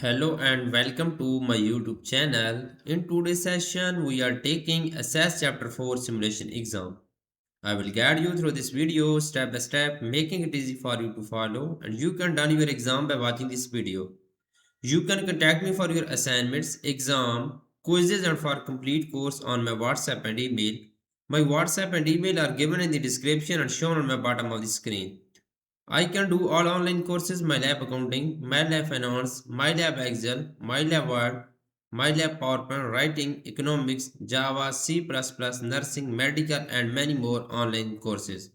Hello and welcome to my YouTube channel. In today's session, we are taking Assess Chapter 4 Simulation Exam. I will guide you through this video step by step, making it easy for you to follow, and you can done your exam by watching this video. You can contact me for your assignments, exam, quizzes, and for complete course on my WhatsApp and email. My WhatsApp and email are given in the description and shown on my bottom of the screen. I can do all online courses, MyLab Accounting, MyLab Finance, MyLab Excel, MyLab Word, MyLab PowerPoint, Writing, Economics, Java, C++, Nursing, Medical and many more online courses.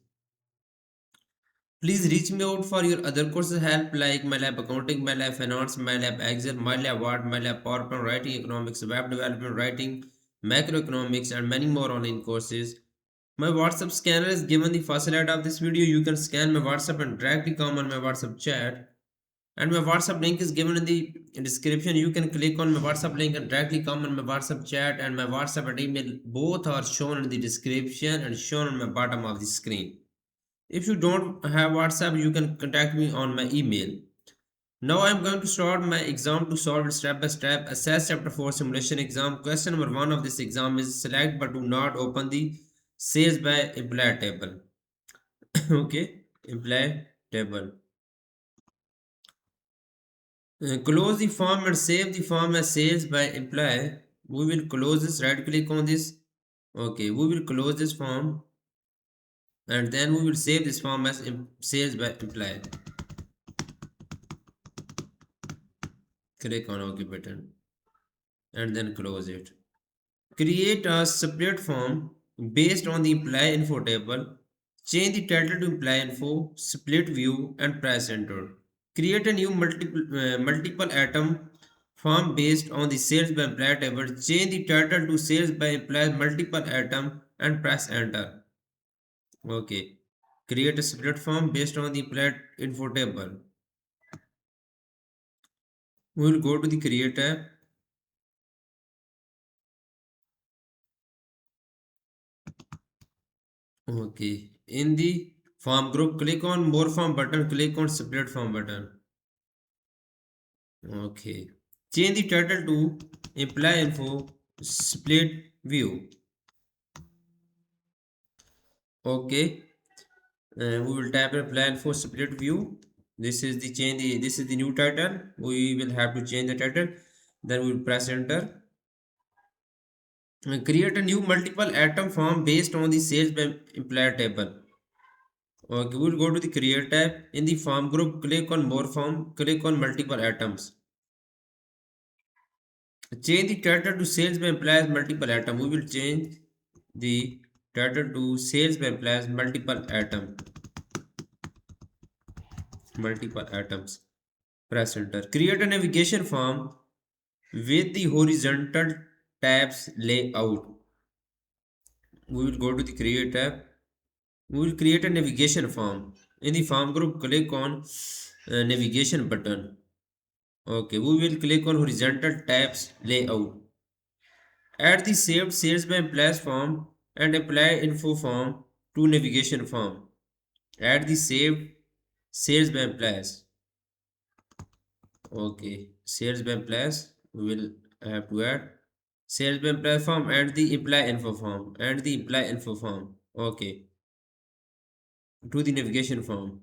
Please reach me out for your other courses help like MyLab Accounting, MyLab Finance, MyLab Excel, MyLab Word, MyLab PowerPoint, Writing, Economics, Web Development, Writing, Macroeconomics and many more online courses. My WhatsApp scanner is given the first slide of this video. You can scan my WhatsApp and directly come on my WhatsApp chat. And my WhatsApp link is given in the description. You can click on my WhatsApp link and directly come on my WhatsApp chat. And my WhatsApp and email both are shown in the description and shown on my bottom of the screen. If you don't have WhatsApp, you can contact me on my email. Now I am going to start my exam to solve it step by step. Assess chapter 4 simulation exam. Question number 1 of this exam is select but do not open the sales by employer table. Okay, employer table. Close the form and save the form as sales by employee. We will close this, right click on this. Okay, we will close this form and then we will save this form as sales by employee. Click on OK button and then close it. Create a separate form based on the employee info table. Change the title to employee info, split view and press enter. Create a new multiple atom form based on the sales by employee table. Change the title to sales by employee multiple atom and press enter. Okay. Create a separate form based on the employee info table. We will go to the create tab. Okay. In the form group, click on more form button, click on separate form button. Okay. Change the title to employee info split view. Okay. We will type employee info split view. This is the change. This is the new title. We will have to change the title. Then we will press enter. And create a new multiple atom form based on the sales by employer table. Okay, we will go to the create tab. In the form group, click on more form. Click on multiple atoms. Change the title to sales by employees multiple atom. We will change the title to sales by employees multiple atom. Multiple atoms. Press enter. Create a navigation form with the horizontal tabs layout. We will go to the create tab. We will create a navigation form. In the form group, click on navigation button. Okay, we will click on horizontal tabs layout. Add the saved sales by employees form and employee info form to navigation form. Add the saved sales by employees. Okay, sales by employees. We will have to add sales by employee form and the employee info form and the employee info form. Okay, to the navigation form.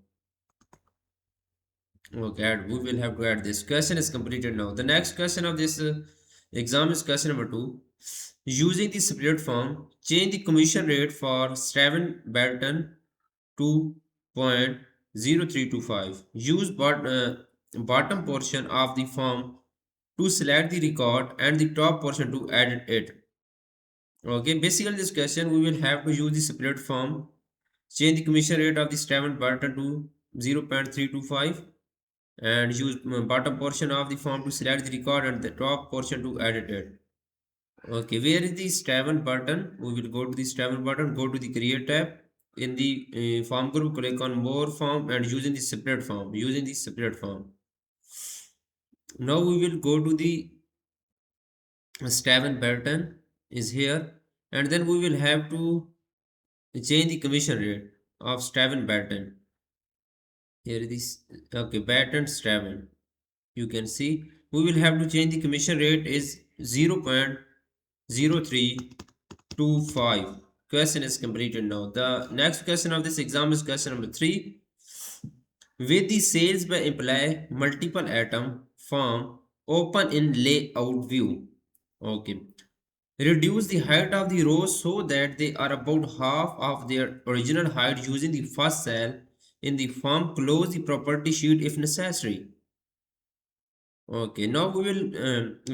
Okay, we will have to add this. Question is completed now. The next question of this exam is question number 2. Using the separate form, change the commission rate for Steven Barton to 0.0325. Use bottom portion of the form to select the record and the top portion to edit it. Okay, basically this question we will have to use the separate form. Change the commission rate of the Steven Barton to 0.325 and use bottom portion of the form to select the record and the top portion to edit it. Okay, where is the Steven button? We will go to the Steven button, go to the create tab. In the form group, click on more form and using the separate form. Using the separate form. Now we will go to the Steven button is here, and then we will have to change the commission rate of Steven button. Here it is. Okay, button Steven. You can see we will have to change the commission rate is 0.0325. Question is completed now. The next question of this exam is question number 3. With the sales by imply multiple atom form open in layout view. Okay. Reduce the height of the rows so that they are about half of their original height using the first cell in the form. Close the property sheet if necessary. Okay, now we will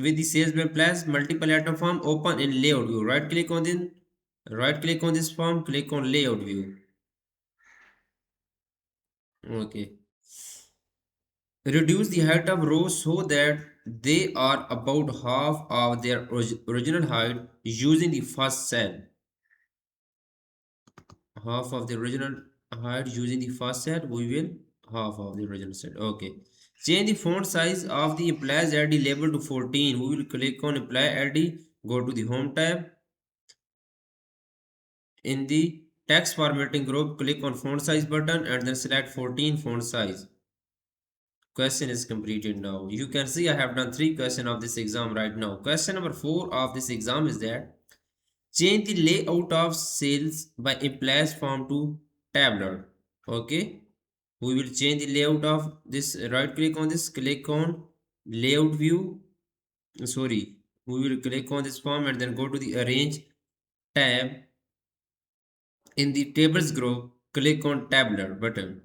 with the sales by plus multiple atom form open in layout view. Right click on this form, click on layout view. Okay. Reduce the height of rows so that they are about half of their original height using the first cell. Half of the original height using the first set, we will half of the original set. Okay. Change the font size of the implies ID label to 14. We will click on apply ID, go to the home tab. In the text formatting group, click on font size button and then select 14 font size. Question is completed now. You can see I have done 3 questions of this exam right now. Question number 4 of this exam is that change the layout of cells by implies form to tabular. Okay. We will change the layout of this. Right click on this, click on layout view. Sorry, we will click on this form and then go to the arrange tab. In the tables group, click on tabular button.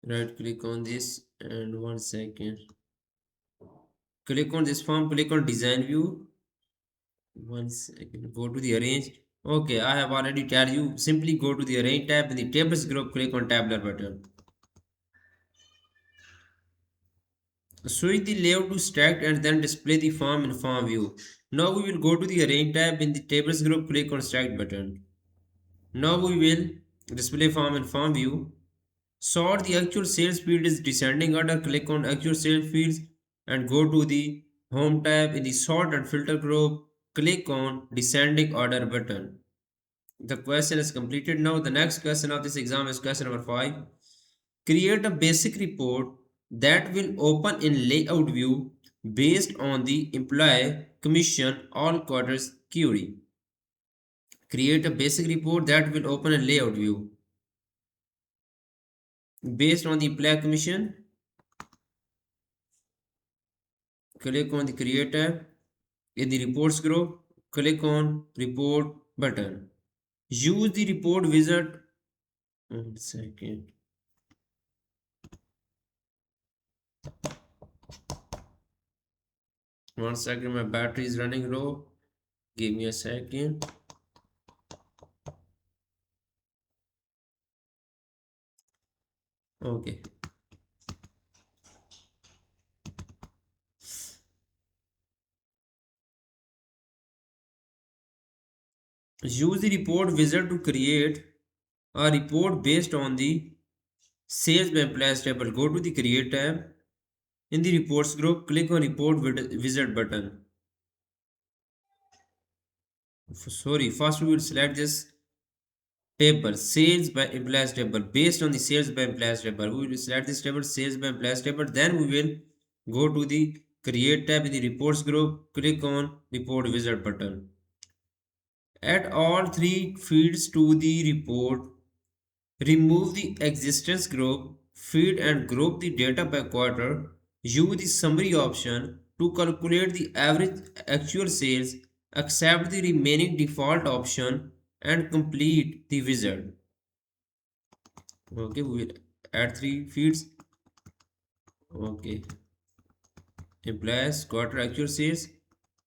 Right click on this and 1 second. Click on this form, click on design view. 1 second, go to the arrange. Okay, I have already tell you, simply go to the arrange tab in the tables group, click on tabular button. Switch the layout to stacked and then display the form in form view. Now we will go to the arrange tab in the tables group, click on stacked button. Now we will display form in form view. Sort the actual sales field is descending order, click on actual sales fields and go to the home tab in the sort and filter group, click on descending order button. The question is completed now. The next question of this exam is question number 5. Create a basic report that will open in layout view based on the employee commission all quarters query. Create a basic report that will open in layout view based on the employee commission. Click on the create tab in the reports group. Click on report button. Use the report wizard. 1 second. 1 second, my battery is running low. Give me a second. Okay. Use the report wizard to create a report based on the sales by employees table. Go to the create tab. In the reports group, click on report wizard button. Sorry, first we will select this table, sales by employees table. Based on the sales by employees table, we will select this table, sales by employees table. Then we will go to the create tab in the reports group, click on report wizard button. Add all 3 fields to the report. Remove the existence group, feed and group the data by quarter. Use the summary option to calculate the average actual sales. Accept the remaining default option and complete the wizard. Okay, we will add 3 fields. Okay, implies quarter actual sales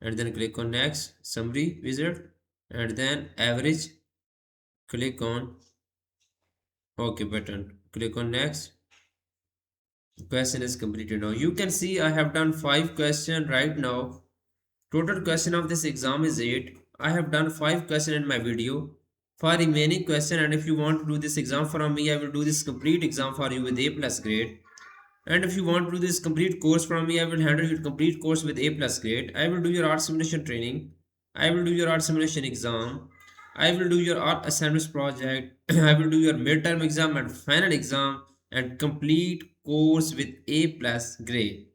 and then click on next summary wizard and then average. Click on OK button. Click on next. Question is completed now. You can see I have done 5 questions right now. Total question of this exam is 8. I have done 5 questions in my video. For remaining question, and if you want to do this exam from me, I will do this complete exam for you with A plus grade. And if you want to do this complete course from me, I will handle your complete course with A plus grade. I will do your art simulation training. I will do your art simulation exam. I will do your art assignments project. I will do your midterm exam and final exam and complete course with A plus grade.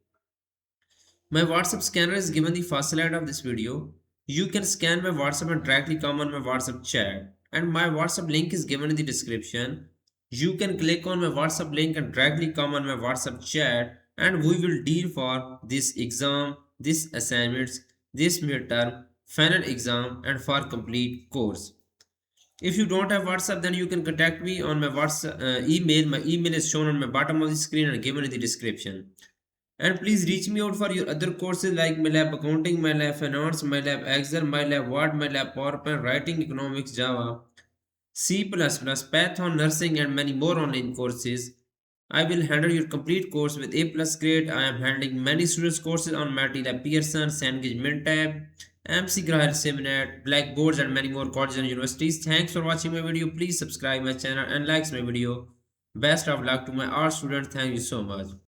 My WhatsApp scanner is given the first slide of this video. You can scan my WhatsApp and directly come on my WhatsApp chat. And my WhatsApp link is given in the description. You can click on my WhatsApp link and directly come on my WhatsApp chat and we will deal for this exam, this assignments, this midterm, final exam and for complete course. If you don't have WhatsApp, then you can contact me on my WhatsApp email. My email is shown on my bottom of the screen and given in the description. And please reach me out for your other courses like MyLab Accounting, MyLab Finance, MyLab Excel, MyLab Word, MyLab PowerPoint, Writing, Economics, Java, C++, Python, Nursing, and many more online courses. I will handle your complete course with A plus grade. I am handling many students courses on MATLAB Pearson, Cengage Mintab, MC Graham Seminar, Blackboards, and many more colleges and universities. Thanks for watching my video. Please subscribe my channel and like my video. Best of luck to my art students. Thank you so much.